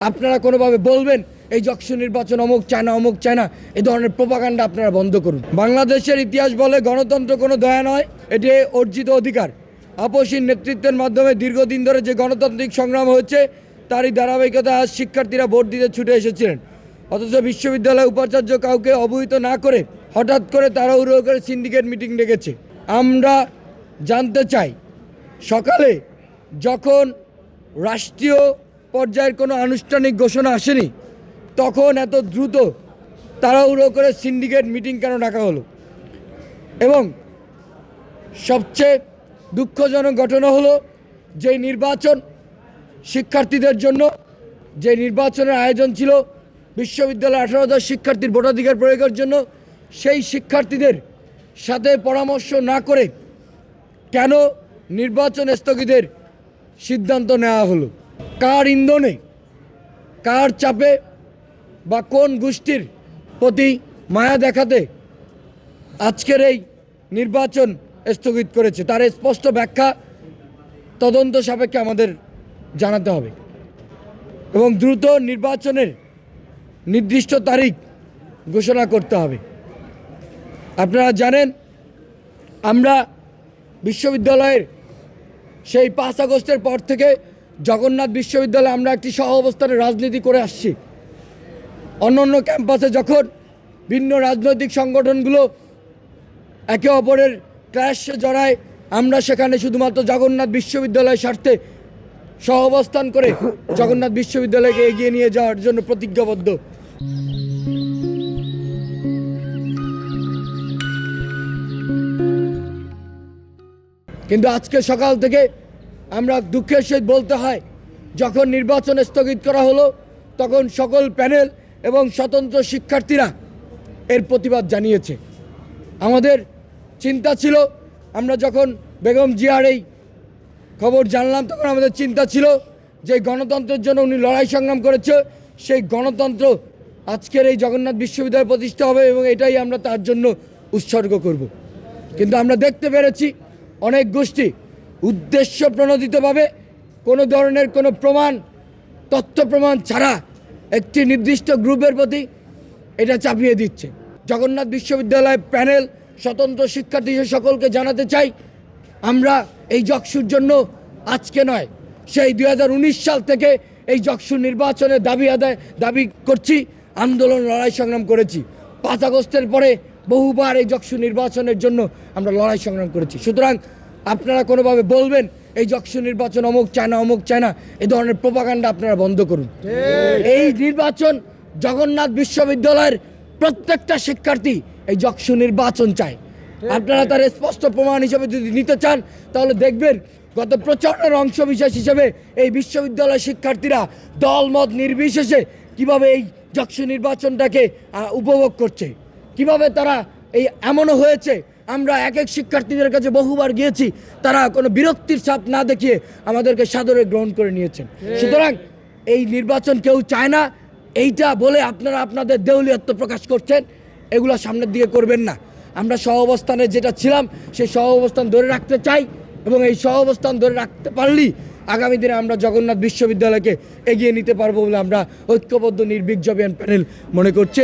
আপনারা কোনোভাবে বলবেন এই যকসু নির্বাচন অমুক চায় না অমুক চায় না, এই ধরনের প্রোপাগান্ডা আপনারা বন্ধ করুন। বাংলাদেশের ইতিহাস বলে গণতন্ত্র কোনো দয়া নয়, এটি অর্জিত অধিকার। আপসীন নেতৃত্বের মাধ্যমে দীর্ঘদিন ধরে যে গণতান্ত্রিক সংগ্রাম হয়েছে তারই ধারাবাহিকতা আজ শিক্ষার্থীরা ভোট দিতে ছুটে এসেছিলেন। অথচ বিশ্ববিদ্যালয় উপাচার্য কাউকে অবহিত না করে হঠাৎ করে তাড়াহুড়ো করে সিন্ডিকেট মিটিং ডেকেছে। আমরা জানতে চাই, সকালে যখন রাষ্ট্রীয় পর্যায়ের কোনো আনুষ্ঠানিক ঘোষণা আসেনি তখন এত দ্রুত তাড়াহুড়ো করে সিন্ডিকেট মিটিং কেন ডাকা হলো? এবং সবচেয়ে দুঃখজনক ঘটনা হলো যে নির্বাচন শিক্ষার্থীদের জন্য, যে নির্বাচনের আয়োজন ছিল বিশ্ববিদ্যালয়ের 18,000 শিক্ষার্থীর ভোটাধিকার প্রয়োগের জন্য, সেই শিক্ষার্থীদের সাথে পরামর্শ না করে কেন নির্বাচন স্থগিতের সিদ্ধান্ত নেওয়া হলো? কার ইন্ধনে, কার চাপে বা কোন গোষ্ঠীর প্রতি মায়া দেখাতে আজকের এই নির্বাচন স্থগিত করেছে তার স্পষ্ট ব্যাখ্যা তদন্ত সাপেক্ষে আমাদের জানাতে হবে এবং দ্রুত নির্বাচনের নির্দিষ্ট তারিখ ঘোষণা করতে হবে। আপনারা জানেন, আমরা বিশ্ববিদ্যালয়ের সেই 5 আগস্টের পর থেকে জগন্নাথ বিশ্ববিদ্যালয়ে আমরা একটি সহ অবস্থানের রাজনীতি করে আসছি। অন্য ক্যাম্পাসে যখন ভিন্ন রাজনৈতিক সংগঠনগুলো একে অপরের ক্ল্যাশে জড়ায়, আমরা সেখানে শুধুমাত্র জগন্নাথ বিশ্ববিদ্যালয়ের স্বার্থে সহ অবস্থান করে জগন্নাথ বিশ্ববিদ্যালয়কে এগিয়ে নিয়ে যাওয়ার জন্য প্রতিজ্ঞাবদ্ধ। কিন্তু আজকে সকাল থেকে আমরা দুঃখের সহিত বলতে হয়, যখন নির্বাচন স্থগিত করা হলো তখন সকল প্যানেল এবং স্বতন্ত্র শিক্ষার্থীরা এর প্রতিবাদ জানিয়েছে। আমাদের চিন্তা ছিল, আমরা যখন বেগম জিয়ার এই খবর জানলাম তখন আমাদের চিন্তা ছিল যে গণতন্ত্রের জন্য উনি লড়াই সংগ্রাম করেছে, সেই গণতন্ত্র আজকের এই জগন্নাথ বিশ্ববিদ্যালয় প্রতিষ্ঠা হবে এবং এটাই আমরা তার জন্য উৎসর্গ করব। কিন্তু আমরা দেখতে পেরেছি অনেক গোষ্ঠী উদ্দেশ্য প্রণোদিতভাবে কোনো ধরনের কোনো প্রমাণ, তথ্য প্রমাণ ছাড়া একটি নির্দিষ্ট গ্রুপের প্রতি এটা চাপিয়ে দিচ্ছে। জগন্নাথ বিশ্ববিদ্যালয় প্যানেল, স্বতন্ত্র শিক্ষার্থী সকলকে জানাতে চাই, আমরা এই যকসুর জন্য আজকে নয়, সেই 2019 সাল থেকে এই যকসু নির্বাচনের দাবি করছি, আন্দোলন লড়াই সংগ্রাম করেছি। 5 আগস্টের পরে বহুবার এই যকসু নির্বাচনের জন্য আমরা লড়াই সংগ্রাম করেছি। সুতরাং আপনারা কোনোভাবে বলবেন এই যকসু নির্বাচন অমুক চায় না অমুক চায় না, এই ধরনের প্রোপাগান্ডা আপনারা বন্ধ করুন। এই নির্বাচন জগন্নাথ বিশ্ববিদ্যালয়ের প্রত্যেকটা শিক্ষার্থী এই যকসু নির্বাচন চায়। আপনারা তার স্পষ্ট প্রমাণ হিসেবে যদি নিতে চান তাহলে দেখবেন গত প্রচারণার অংশবিশেষ হিসেবে এই বিশ্ববিদ্যালয়ের শিক্ষার্থীরা দলমত নির্বিশেষে কিভাবে এই যকসু নির্বাচনটাকে উপভোগ করছে, কিভাবে তারা এই এমনও হয়েছে আমরা এক শিক্ষার্থীদের কাছে বহুবার গিয়েছি, তারা কোনো বিরক্তির ছাপ না দেখিয়ে আমাদেরকে সাদরে গ্রহণ করে নিয়েছেন। সুতরাং এই নির্বাচন কেউ চায় না এইটা বলে আপনারা আপনাদের দেউলিয়ত্ব প্রকাশ করছেন, এগুলো সামনের দিকে করবেন না। আমরা সহ অবস্থানে যেটা ছিলাম সেই সহ অবস্থান ধরে রাখতে চাই এবং এই সহ অবস্থান ধরে রাখতে পারলেই আগামী দিনে আমরা জগন্নাথ বিশ্ববিদ্যালয়কে এগিয়ে নিতে পারবো বলে আমরা ঐক্যবদ্ধ নির্ভীক জবিয়ান প্যানেল মনে করছে।